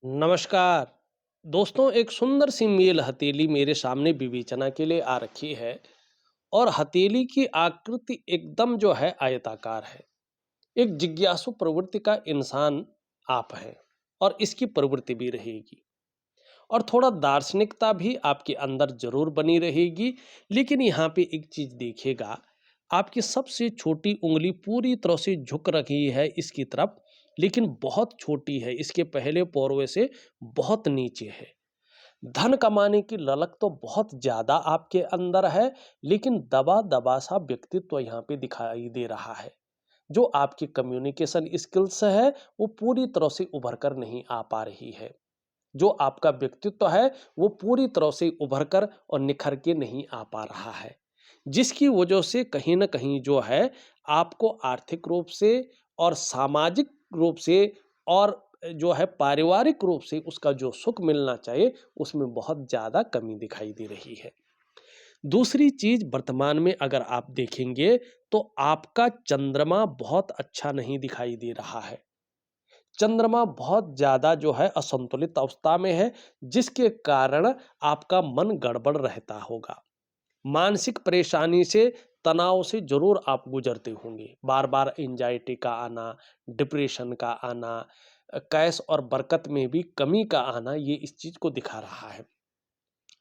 नमस्कार दोस्तों, एक सुंदर सी मेल हथेली मेरे सामने विवेचना के लिए आ रखी है। और हथेली की आकृति एकदम जो है आयताकार है। एक जिज्ञासु प्रवृत्ति का इंसान आप हैं और इसकी प्रवृत्ति भी रहेगी। और थोड़ा दार्शनिकता भी आपके अंदर जरूर बनी रहेगी। लेकिन यहाँ पे एक चीज देखिएगा, आपकी सबसे छोटी उंगली पूरी तरह से झुक रही है इसकी तरफ, लेकिन बहुत छोटी है, इसके पहले पोरवे से बहुत नीचे है। धन कमाने की ललक तो बहुत ज्यादा आपके अंदर है, लेकिन दबा दबा सा व्यक्तित्व यहाँ पे दिखाई दे रहा है। जो आपकी कम्युनिकेशन स्किल्स है वो पूरी तरह से उभर कर नहीं आ पा रही है। जो आपका व्यक्तित्व है वो पूरी तरह से उभर कर और निखर के नहीं आ पा रहा है, जिसकी वजह से कहीं ना कहीं जो है आपको आर्थिक रूप से और सामाजिक रूप से और जो है पारिवारिक रूप से उसका जो सुख मिलना चाहिए उसमें बहुत ज्यादा कमी दिखाई दे रही है। दूसरी चीज, वर्तमान में अगर आप देखेंगे तो आपका चंद्रमा बहुत अच्छा नहीं दिखाई दे रहा है। चंद्रमा बहुत ज्यादा जो है असंतुलित अवस्था में है, जिसके कारण आपका मन गड़बड़ रहता होगा। मानसिक परेशानी से, तनाव से जरूर आप गुजरते होंगे। बार बार एंजाइटी का आना, डिप्रेशन का आना, कैश और बरकत में भी कमी का आना, ये इस चीज को दिखा रहा है।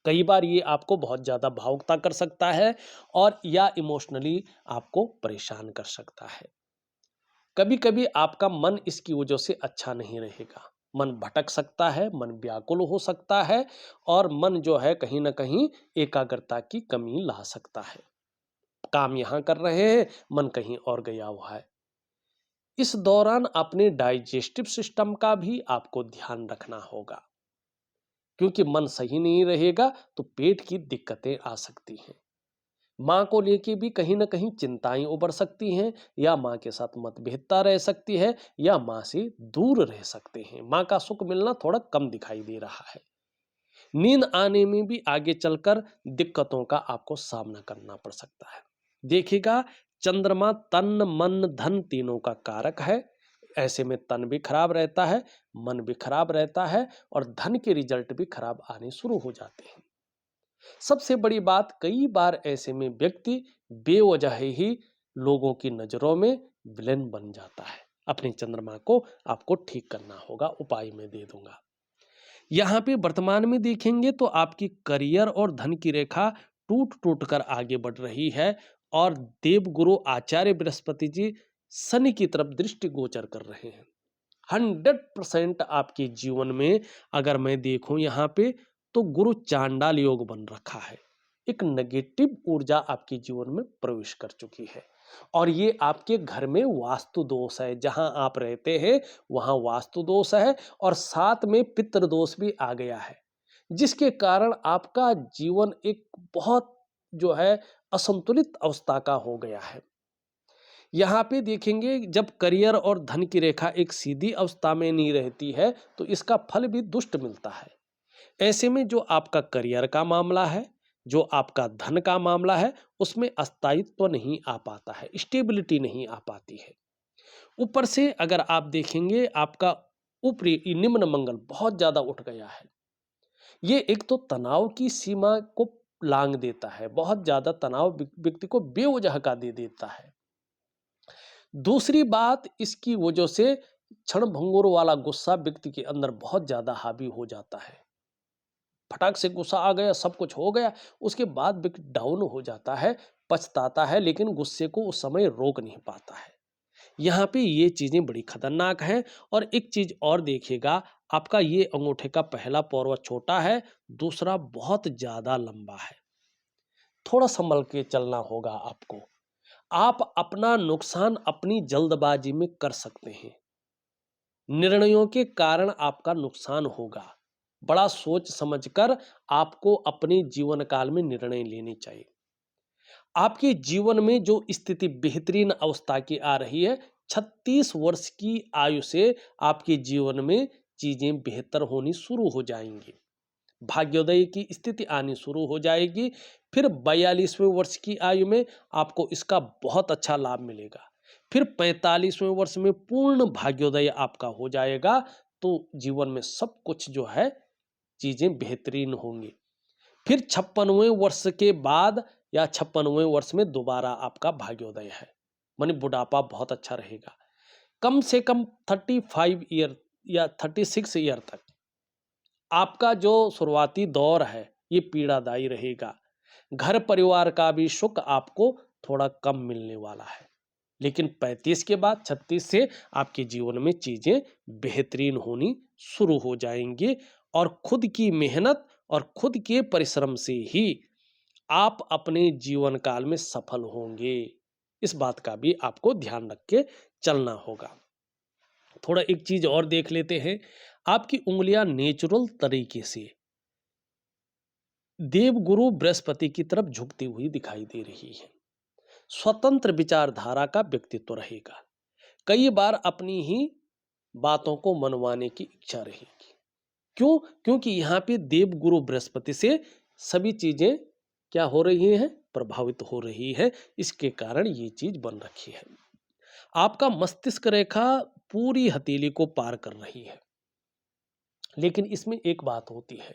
कई बार ये आपको बहुत ज्यादा भावुकता कर सकता है और या इमोशनली आपको परेशान कर सकता है। कभी कभी आपका मन इसकी वजह से अच्छा नहीं रहेगा। मन भटक सकता है, मन व्याकुल हो सकता है और मन जो है कहीं ना कहीं एकाग्रता की कमी ला सकता है। काम यहाँ कर रहे हैं, मन कहीं और गया हुआ है। इस दौरान अपने डाइजेस्टिव सिस्टम का भी आपको ध्यान रखना होगा, क्योंकि मन सही नहीं रहेगा तो पेट की दिक्कतें आ सकती हैं। माँ को लेके भी कहीं न कहीं चिंताएं उभर सकती हैं, या माँ के साथ मतभेदता रह सकती है, या माँ से दूर रह सकते हैं। माँ का सुख मिलना थोड़ा कम दिखाई दे रहा है। नींद आने में भी आगे चलकर दिक्कतों का आपको सामना करना पड़ सकता है। देखिएगा, चंद्रमा तन मन धन तीनों का कारक है। ऐसे में तन भी खराब रहता है, मन भी खराब रहता है और धन के रिजल्ट भी खराब आने शुरू हो जाते हैं। सबसे बड़ी बात, कई बार ऐसे में व्यक्ति बेवजह ही लोगों की नजरों में विलेन बन जाता है। अपने चंद्रमा को आपको ठीक करना होगा, उपाय मैं दे दूंगा। यहाँ पे वर्तमान में देखेंगे तो आपकी करियर और धन की रेखा टूट टूट कर आगे बढ़ रही है। और देवगुरु आचार्य बृहस्पति जी शनि की तरफ दृष्टि गोचर कर रहे हैं। 100% आपके जीवन में अगर मैं देखूं यहाँ पे, तो गुरु चांडाल योग बन रखा है। एक नेगेटिव ऊर्जा आपके जीवन में प्रवेश कर चुकी है। और ये आपके घर में वास्तु दोष है, जहां आप रहते हैं वहां वास्तु दोष है, और साथ में पितृ दोष भी आ गया है, जिसके कारण आपका जीवन एक बहुत जो है असंतुलित अवस्था का हो गया है। यहाँ पे देखेंगे, जब करियर और धन की रेखा एक सीधी अवस्था में नहीं रहती है तो इसका फल भी दुष्ट मिलता है। ऐसे में जो आपका करियर का मामला है, जो आपका धन का मामला है, उसमें स्थायित्व नहीं आ पाता है, स्टेबिलिटी नहीं आ पाती है। ऊपर से अगर आप देखेंगे, आपका ऊपरी निम्न मंगल बहुत ज्यादा उठ गया है। ये एक तो तनाव की सीमा को लांग देता है, बहुत ज्यादा तनाव व्यक्ति को बेवजह का दे देता है। दूसरी बात, इसकी वजह से क्षण भंगुर वाला गुस्सा व्यक्ति के अंदर बहुत ज्यादा हावी हो जाता है। फटाक से गुस्सा आ गया, सब कुछ हो गया, उसके बाद व्यक्ति डाउन हो जाता है, पछताता है, लेकिन गुस्से को उस समय रोक नहीं पाता है। यहाँ पे ये चीजें बड़ी खतरनाक हैं। और एक चीज और देखिएगा, आपका ये अंगूठे का पहला पौरवा छोटा है, दूसरा बहुत ज्यादा लंबा है। थोड़ा संभल के चलना होगा आपको। आप अपना नुकसान अपनी जल्दबाजी में कर सकते हैं। निर्णयों के कारण आपका नुकसान होगा। बड़ा सोच समझकर आपको अपने जीवन काल में निर्णय लेने चाहिए। आपके जीवन में जो स्थिति बेहतरीन अवस्था की आ रही है, 36 वर्ष की आयु से आपके जीवन में चीजें बेहतर होनी शुरू हो जाएंगी। भाग्योदय की स्थिति आनी शुरू हो जाएगी। फिर 42वें वर्ष की आयु में आपको इसका बहुत अच्छा लाभ मिलेगा। फिर 45वें वर्ष में पूर्ण भाग्योदय आपका हो जाएगा। तो जीवन में सब कुछ जो है चीजें बेहतरीन होंगी। फिर 56वें वर्ष के बाद या 56वें वर्ष में दोबारा आपका भाग्योदय है, मानी बुढ़ापा बहुत अच्छा रहेगा। कम से कम 35 ईयर या 36 ईयर तक आपका जो शुरुआती दौर है ये पीड़ादायी रहेगा। घर परिवार का भी सुख आपको थोड़ा कम मिलने वाला है। लेकिन 35 के बाद 36 से आपके जीवन में चीजें बेहतरीन होनी शुरू हो जाएंगी और खुद की मेहनत और खुद के परिश्रम से ही आप अपने जीवन काल में सफल होंगे। इस बात का भी आपको ध्यान रख के चलना होगा। थोड़ा एक चीज और देख लेते हैं। आपकी उंगलियां नेचुरल तरीके से देवगुरु बृहस्पति की तरफ झुकती हुई दिखाई दे रही है। स्वतंत्र विचारधारा का व्यक्तित्व रहेगा। कई बार अपनी ही बातों को मनवाने की इच्छा रहेगी। क्यों? क्योंकि यहाँ पे देवगुरु बृहस्पति से सभी चीजें क्या हो रही हैं? प्रभावित हो रही है। इसके कारण ये चीज बन रखी है। आपका मस्तिष्क रेखा पूरी हथेली को पार कर रही है। लेकिन इसमें एक बात होती है,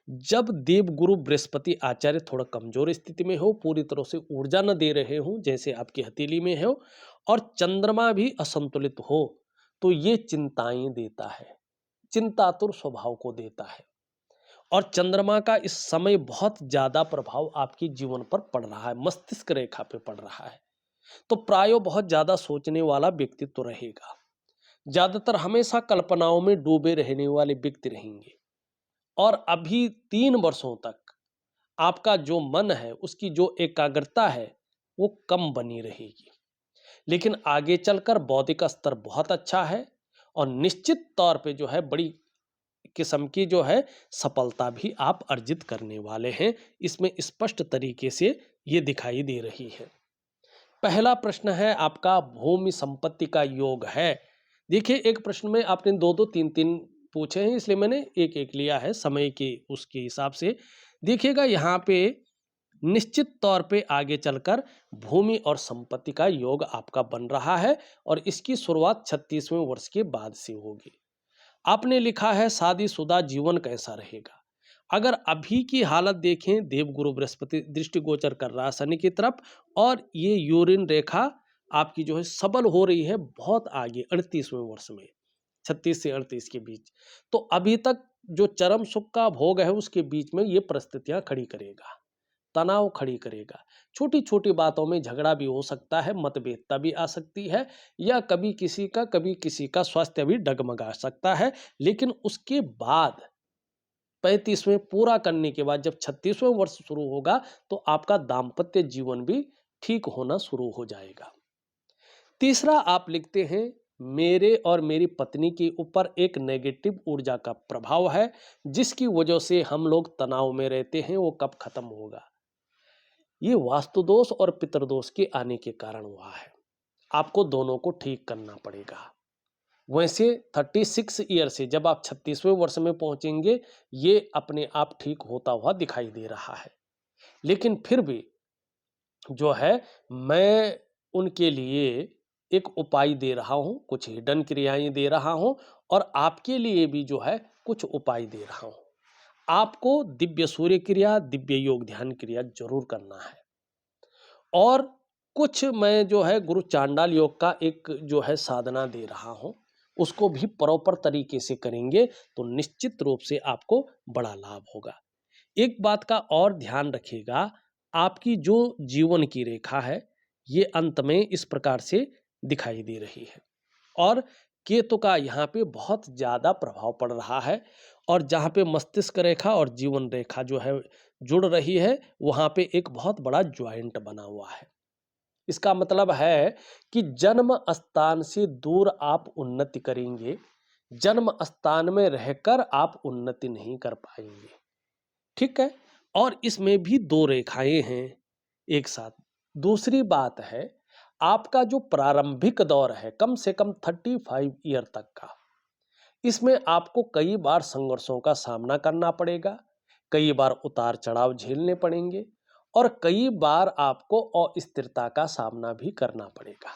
जब देवगुरु बृहस्पति आचार्य थोड़ा कमजोर स्थिति में हो, पूरी तरह से ऊर्जा न दे रहे हो जैसे आपकी हथेली में हो, और चंद्रमा भी असंतुलित हो, तो ये चिंताएं देता है, चिंतातुर स्वभाव को देता है। और चंद्रमा का इस समय बहुत ज्यादा प्रभाव आपके जीवन पर पड़ रहा है, मस्तिष्क रेखा पे पड़ रहा है। तो प्रायो बहुत ज्यादा सोचने वाला व्यक्तित्व रहेगा। ज्यादातर हमेशा कल्पनाओं में डूबे रहने वाले व्यक्ति रहेंगे। और अभी 3 वर्षों तक आपका जो मन है उसकी जो एकाग्रता है वो कम बनी रहेगी। लेकिन आगे चलकर बौद्धिक स्तर बहुत अच्छा है और निश्चित तौर पे जो है बड़ी किस्म की जो है सफलता भी आप अर्जित करने वाले हैं। इसमें स्पष्ट तरीके से ये दिखाई दे रही है। पहला प्रश्न है आपका भूमि संपत्ति का योग है। देखिए एक प्रश्न में आपने दो दो तीन तीन पूछे हैं, इसलिए मैंने एक एक लिया है समय के उसके हिसाब से। देखिएगा यहाँ पे निश्चित तौर पे आगे चलकर भूमि और संपत्ति का योग आपका बन रहा है और इसकी शुरुआत 36वें वर्ष के बाद से होगी। आपने लिखा है शादीशुदा जीवन कैसा रहेगा। अगर अभी की हालत देखें, देवगुरु बृहस्पति दृष्टिगोचर कर रहा है शनि की तरफ और ये यूरिन रेखा आपकी जो है सबल हो रही है बहुत आगे 38वें वर्ष में, 36 से 38 के बीच। तो अभी तक जो चरम सुख का भोग है उसके बीच में ये परिस्थितियां खड़ी करेगा, तनाव खड़ी करेगा। छोटी छोटी बातों में झगड़ा भी हो सकता है, मतभेदता भी आ सकती है, या कभी किसी का स्वास्थ्य भी डगमगा सकता है। लेकिन उसके बाद 35वें पूरा करने के बाद जब 36वें वर्ष शुरू होगा तो आपका दाम्पत्य जीवन भी ठीक होना शुरू हो जाएगा। तीसरा आप लिखते हैं, मेरे और मेरी पत्नी के ऊपर एक नेगेटिव ऊर्जा का प्रभाव है जिसकी वजह से हम लोग तनाव में रहते हैं, वो कब खत्म होगा। ये वास्तु दोष और पितृदोष के आने के कारण हुआ है। आपको दोनों को ठीक करना पड़ेगा। वैसे 36 ईयर से जब आप 36वें वर्ष में पहुंचेंगे ये अपने आप ठीक होता हुआ दिखाई दे रहा है। लेकिन फिर भी जो है मैं उनके लिए एक उपाय दे रहा हूं, कुछ हिडन क्रियाएं दे रहा हूं और आपके लिए भी जो है कुछ उपाय दे रहा हूं। आपको दिव्य सूर्य क्रिया, दिव्य योग ध्यान क्रिया जरूर करना है। और कुछ मैं जो है गुरु चांडाल योग का एक जो है साधना दे रहा हूं, उसको भी प्रॉपर तरीके से करेंगे तो निश्चित रूप से आपको बड़ा लाभ होगा। एक बात का और ध्यान रखिएगा, आपकी जो जीवन की रेखा है ये अंत में इस प्रकार से दिखाई दे रही है और केतु का यहाँ पे बहुत ज्यादा प्रभाव पड़ रहा है। और जहाँ पे मस्तिष्क रेखा और जीवन रेखा जो है जुड़ रही है वहाँ पे एक बहुत बड़ा ज्वाइंट बना हुआ है। इसका मतलब है कि जन्म स्थान से दूर आप उन्नति करेंगे, जन्म स्थान में रहकर आप उन्नति नहीं कर पाएंगे। ठीक है। और इसमें भी दो रेखाएं हैं एक साथ। दूसरी बात है, आपका जो प्रारंभिक दौर है कम से कम 35 ईयर तक का, इसमें आपको कई बार संघर्षों का सामना करना पड़ेगा, कई बार उतार चढ़ाव झेलने पड़ेंगे और कई बार आपको अस्थिरता का सामना भी करना पड़ेगा।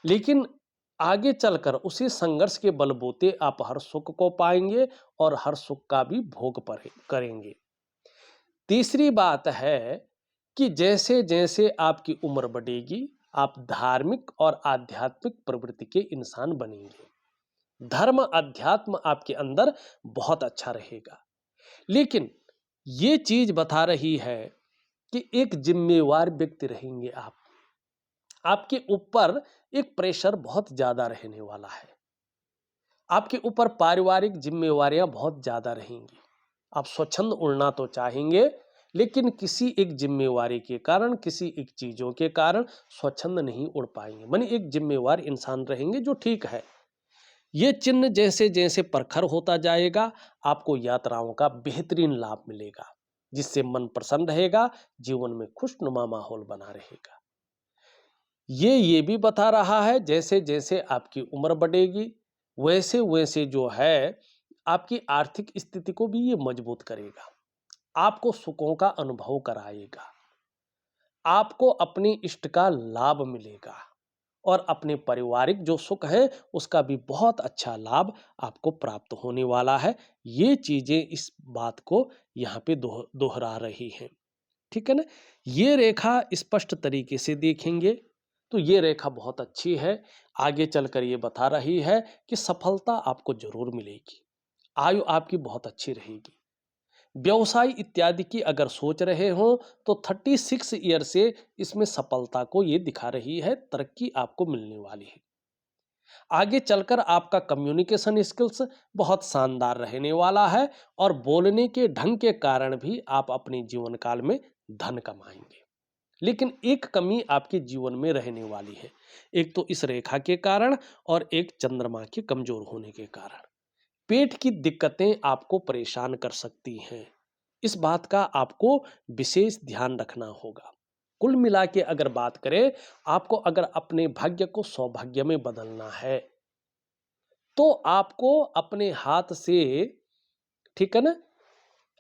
लेकिन आगे चलकर उसी संघर्ष के बलबूते आप हर सुख को पाएंगे और हर सुख का भी भोग करेंगे। तीसरी बात है कि जैसे जैसे आपकी उम्र बढ़ेगी, आप धार्मिक और आध्यात्मिक प्रवृत्ति के इंसान बनेंगे। धर्म अध्यात्म आपके अंदर बहुत अच्छा रहेगा। लेकिन ये चीज बता रही है कि एक जिम्मेवार व्यक्ति रहेंगे आप। आपके ऊपर एक प्रेशर बहुत ज्यादा रहने वाला है। आपके ऊपर पारिवारिक जिम्मेवारियां बहुत ज्यादा रहेंगी। आप स्वच्छंद उड़ना तो चाहेंगे, लेकिन किसी एक जिम्मेवारी के कारण, किसी एक चीजों के कारण स्वच्छंद नहीं उड़ पाएंगे। मानी एक जिम्मेवार इंसान रहेंगे, जो ठीक है। ये चिन्ह जैसे जैसे प्रखर होता जाएगा, आपको यात्राओं का बेहतरीन लाभ मिलेगा, जिससे मन प्रसन्न रहेगा, जीवन में खुशनुमा माहौल बना रहेगा। ये भी बता रहा है जैसे जैसे आपकी उम्र बढ़ेगी, वैसे वैसे जो है आपकी आर्थिक स्थिति को भी ये मजबूत करेगा। आपको सुखों का अनुभव कराएगा। आपको अपने इष्ट का लाभ मिलेगा और अपने पारिवारिक जो सुख है उसका भी बहुत अच्छा लाभ आपको प्राप्त होने वाला है। ये चीजें इस बात को यहाँ पे दोहरा रही हैं। ठीक है ना। ये रेखा स्पष्ट तरीके से देखेंगे तो ये रेखा बहुत अच्छी है। आगे चलकर ये बता रही है कि सफलता आपको जरूर मिलेगी। आयु आपकी बहुत अच्छी रहेगी। व्यवसाय इत्यादि की अगर सोच रहे हो तो 36 ईयर से इसमें सफलता को ये दिखा रही है, तरक्की आपको मिलने वाली है। आगे चलकर आपका कम्युनिकेशन स्किल्स बहुत शानदार रहने वाला है और बोलने के ढंग के कारण भी आप अपने जीवन काल में धन कमाएंगे। लेकिन एक कमी आपके जीवन में रहने वाली है, एक तो इस रेखा के कारण और एक चंद्रमा के कमजोर होने के कारण। पेट की दिक्कतें आपको परेशान कर सकती हैं। इस बात का आपको विशेष ध्यान रखना होगा। कुल मिला के अगर बात करें, आपको अगर अपने भाग्य को सौभाग्य में बदलना है तो आपको अपने हाथ से, ठीक है ना,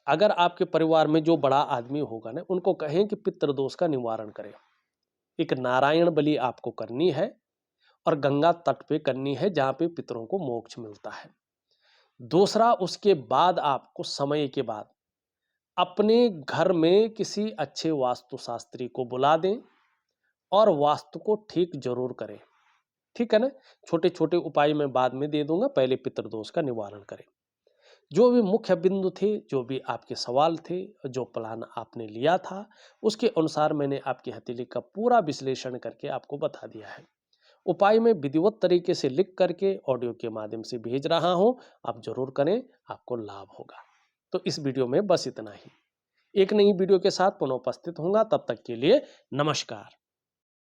अगर आपके परिवार में जो बड़ा आदमी होगा ना, उनको कहें कि पितृदोष का निवारण करें। एक नारायण बलि आपको करनी है और गंगा तट पे करनी है, जहां पे पितरों को मोक्ष मिलता है। दूसरा, उसके बाद आपको समय के बाद अपने घर में किसी अच्छे वास्तुशास्त्री को बुला दें और वास्तु को ठीक जरूर करें। ठीक है ना। छोटे छोटे उपाय मैं बाद में दे दूंगा, पहले पितृदोष का निवारण करें। जो भी मुख्य बिंदु थे, जो भी आपके सवाल थे, जो प्लान आपने लिया था, उसके अनुसार मैंने आपकी हथेली का पूरा विश्लेषण करके आपको बता दिया है। उपाय में विधिवत तरीके से लिख करके ऑडियो के माध्यम से भेज रहा हूं, आप जरूर करें, आपको लाभ होगा। तो इस वीडियो में बस इतना ही। एक नई वीडियो के साथ पुनः उपस्थित होऊंगा, तब तक के लिए नमस्कार।